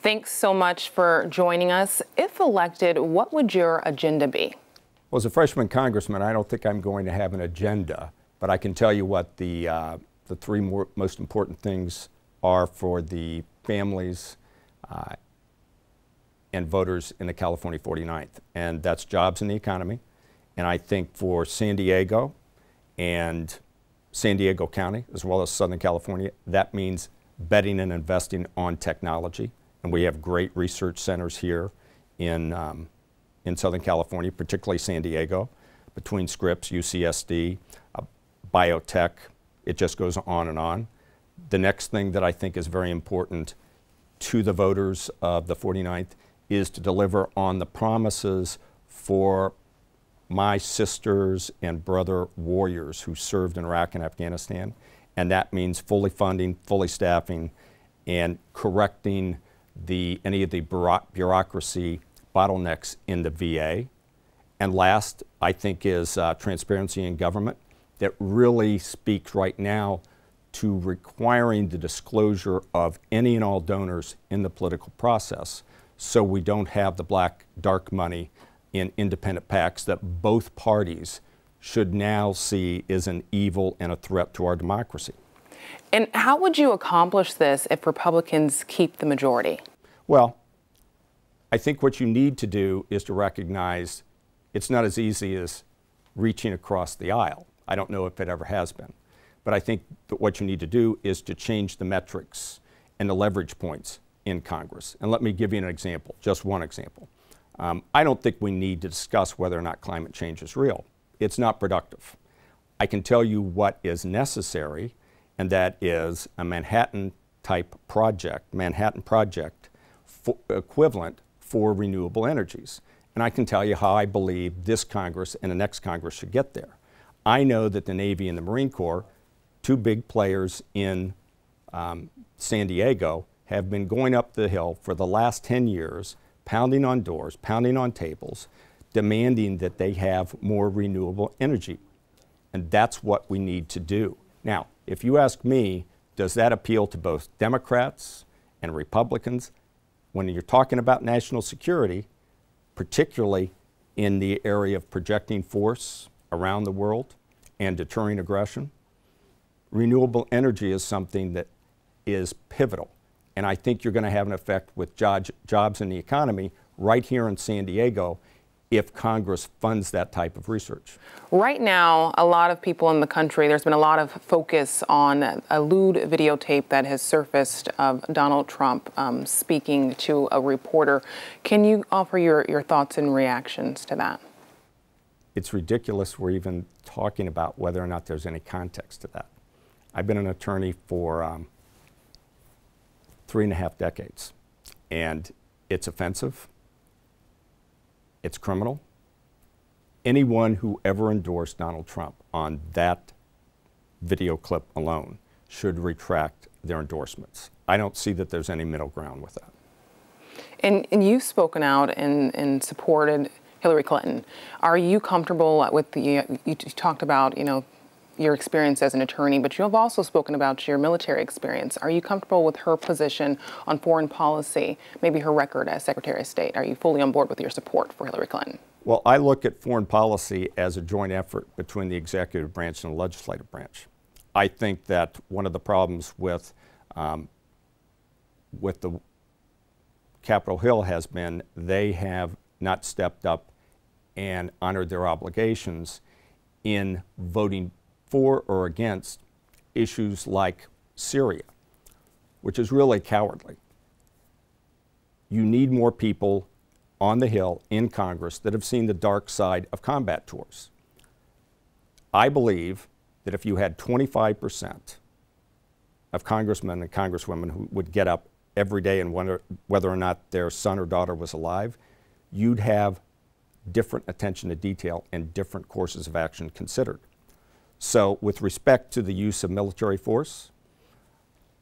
Thanks so much for joining us. If elected, what would your agenda be? Well, as a freshman congressman, I don't think I'm going to have an agenda, but I can tell you what the three most important things are for the families and voters in the California 49th, and that's jobs and the economy. And I think for San Diego and San Diego County, as well as Southern California, that means betting and investing on technology. And we have great research centers here in Southern California, particularly San Diego, between Scripps, UCSD, biotech. It just goes on and on. The next thing that I think is very important to the voters of the 49th is to deliver on the promises for my sisters and brother warriors who served in Iraq and Afghanistan. And that means fully funding, fully staffing, and correcting any of the bureaucracy bottlenecks in the VA. And last, I think, is transparency in government that really speaks right now to requiring the disclosure of any and all donors in the political process, so we don't have the black dark money in independent PACs that both parties should now see is an evil and a threat to our democracy. And how would you accomplish this if Republicans keep the majority? Well, I think what you need to do is to recognize it's not as easy as reaching across the aisle. I don't know if it ever has been. But I think that what you need to do is to change the metrics and the leverage points in Congress. And let me give you an example, just one example. I don't think we need to discuss whether or not climate change is real. It's not productive. I can tell you what is necessary, and that is a Manhattan-type project, equivalent for renewable energies. And I can tell you how I believe this Congress and the next Congress should get there. I know that the Navy and the Marine Corps, two big players in San Diego, have been going up the hill for the last 10 years, pounding on doors, pounding on tables, demanding that they have more renewable energy. And that's what we need to do. Now, if you ask me, does that appeal to both Democrats and Republicans? When you're talking about national security, particularly in the area of projecting force around the world and deterring aggression, renewable energy is something that is pivotal. And I think you're going to have an effect with jobs in the economy right here in San Diego if Congress funds that type of research. Right now, a lot of people in the country, there's been a lot of focus on a lewd videotape that has surfaced of Donald Trump speaking to a reporter. Can you offer your thoughts and reactions to that? It's ridiculous we're even talking about whether or not there's any context to that. I've been an attorney for 3.5 decades, and it's offensive. It's criminal. Anyone who ever endorsed Donald Trump on that video clip alone should retract their endorsements. I don't see that there's any middle ground with that. And you've spoken out and supported Hillary Clinton. Are you comfortable with you talked about, your experience as an attorney, but you have also spoken about your military experience. Are you comfortable with her position on foreign policy, maybe her record as Secretary of State? Are you fully on board with your support for Hillary Clinton? Well, I look at foreign policy as a joint effort between the executive branch and the legislative branch. I think that one of the problems with the Capitol Hill has been they have not stepped up and honored their obligations in voting for or against issues like Syria, which is really cowardly. You need more people on the Hill in Congress that have seen the dark side of combat tours. I believe that if you had 25% of congressmen and congresswomen who would get up every day and wonder whether or not their son or daughter was alive, you'd have different attention to detail and different courses of action considered. So with respect to the use of military force,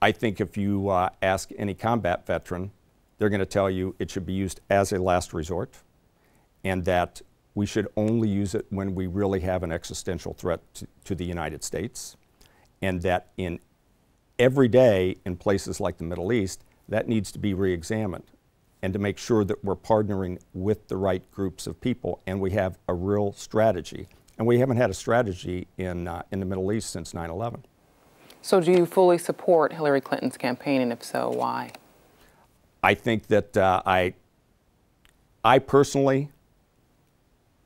I think if you ask any combat veteran, they're going to tell you it should be used as a last resort, and that we should only use it when we really have an existential threat to the United States, and that in every day in places like the Middle East, that needs to be re-examined, and to make sure that we're partnering with the right groups of people and we have a real strategy. And we haven't had a strategy in the Middle East since 9/11. So do you fully support Hillary Clinton's campaign, and if so, why? I think that I personally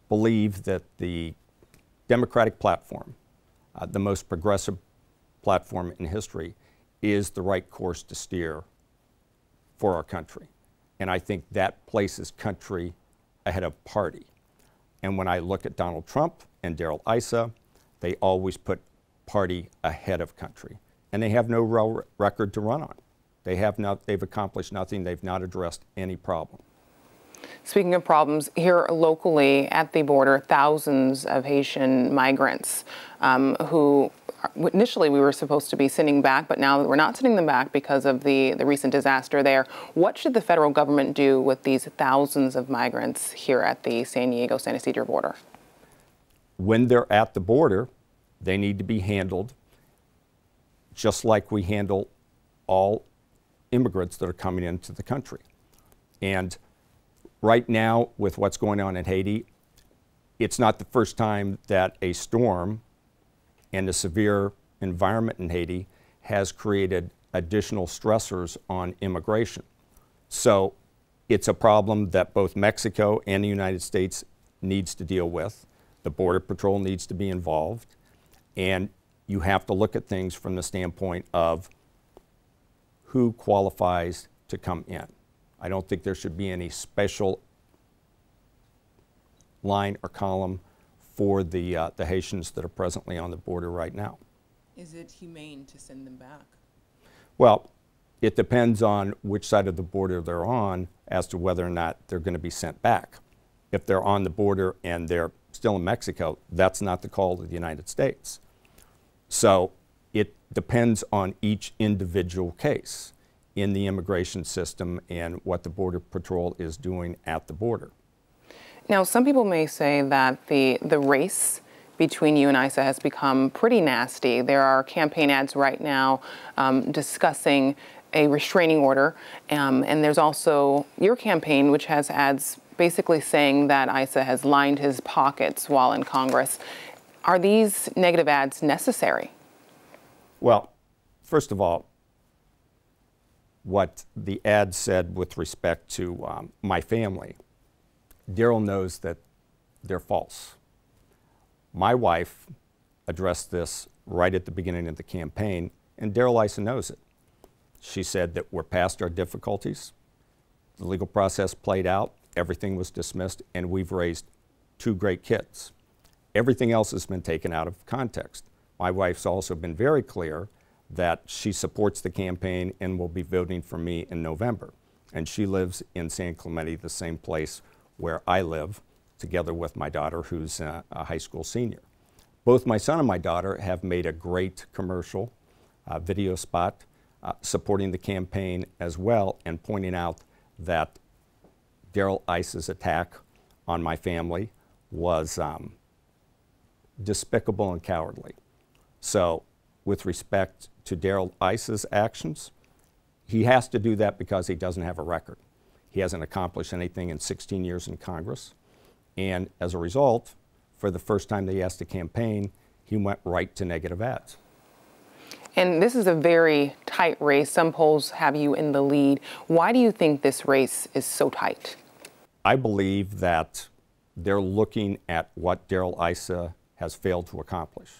believe that the Democratic platform, the most progressive platform in history, is the right course to steer for our country. And I think that places country ahead of party. And when I look at Donald Trump and Darrell Issa, they always put party ahead of country. And they have no real record to run on. They've accomplished nothing. They've not addressed any problem. Speaking of problems, here locally at the border, thousands of Haitian migrants who initially we were supposed to be sending back, but now we're not sending them back because of the recent disaster there. What should the federal government do with these thousands of migrants here at the San Diego-San Ysidro border? When they're at the border, they need to be handled just like we handle all immigrants that are coming into the country. And right now, with what's going on in Haiti, it's not the first time that a storm and a severe environment in Haiti has created additional stressors on immigration. So it's a problem that both Mexico and the United States needs to deal with. The Border Patrol needs to be involved. And you have to look at things from the standpoint of who qualifies to come in. I don't think there should be any special line or column for the Haitians that are presently on the border right now. Is it humane to send them back? Well, it depends on which side of the border they're on as to whether or not they're going to be sent back. If they're on the border and they're still in Mexico, that's not the call of the United States. So it depends on each individual case in the immigration system and what the Border Patrol is doing at the border. Now, some people may say that the race between you and Issa has become pretty nasty. There are campaign ads right now discussing a restraining order, and there's also your campaign, which has ads basically saying that Issa has lined his pockets while in Congress. Are these negative ads necessary? Well, first of all, what the ad said with respect to my family, Darrell knows that they're false. My wife addressed this right at the beginning of the campaign, and Darrell Issa knows it. She said that we're past our difficulties. The legal process played out, everything was dismissed, and we've raised 2 great kids. Everything else has been taken out of context. My wife's also been very clear that she supports the campaign and will be voting for me in November. And she lives in San Clemente, the same place where I live, together with my daughter, who's a high school senior. Both my son and my daughter have made a great commercial video spot supporting the campaign as well, and pointing out that Darrell Issa's attack on my family was despicable and cowardly. So with respect to Darrell Issa's actions, he has to do that because he doesn't have a record. He hasn't accomplished anything in 16 years in Congress. And as a result, for the first time that he has to campaign, he went right to negative ads. And this is a very tight race. Some polls have you in the lead. Why do you think this race is so tight? I believe that they're looking at what Darrell Issa has failed to accomplish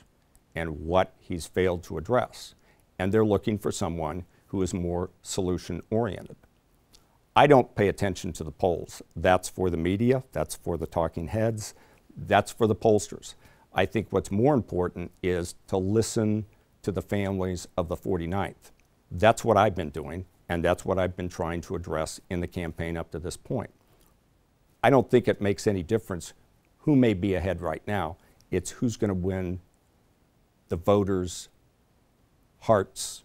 and what he's failed to address. And they're looking for someone who is more solution-oriented. I don't pay attention to the polls. That's for the media, that's for the talking heads, that's for the pollsters. I think what's more important is to listen to the families of the 49th. That's what I've been doing, and that's what I've been trying to address in the campaign up to this point. I don't think it makes any difference who may be ahead right now. It's who's going to win the voters' hearts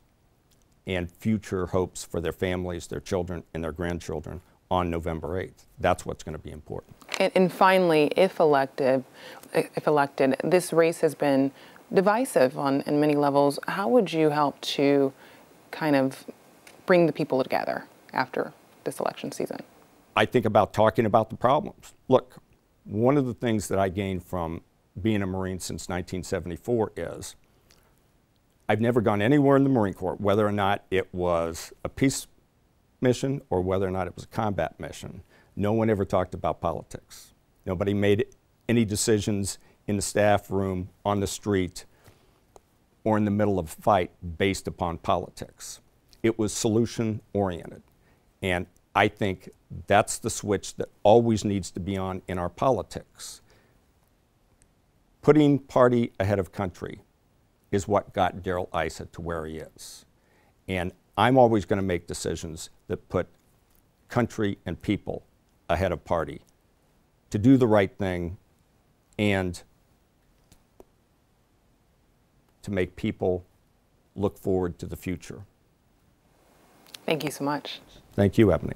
and future hopes for their families, their children, and their grandchildren on November 8th. That's what's going to be important. And finally, if elected, this race has been divisive in many levels. How would you help to kind of bring the people together after this election season? I think about talking about the problems. Look, one of the things that I gained from being a Marine since 1974 is I've never gone anywhere in the Marine Corps, whether or not it was a peace mission or whether or not it was a combat mission. No one ever talked about politics. Nobody made any decisions in the staff room, on the street, or in the middle of a fight based upon politics. It was solution-oriented. And I think that's the switch that always needs to be on in our politics. Putting party ahead of country is what got Darrell Issa to where he is. And I'm always going to make decisions that put country and people ahead of party to do the right thing and to make people look forward to the future. Thank you so much. Thank you, Ebone.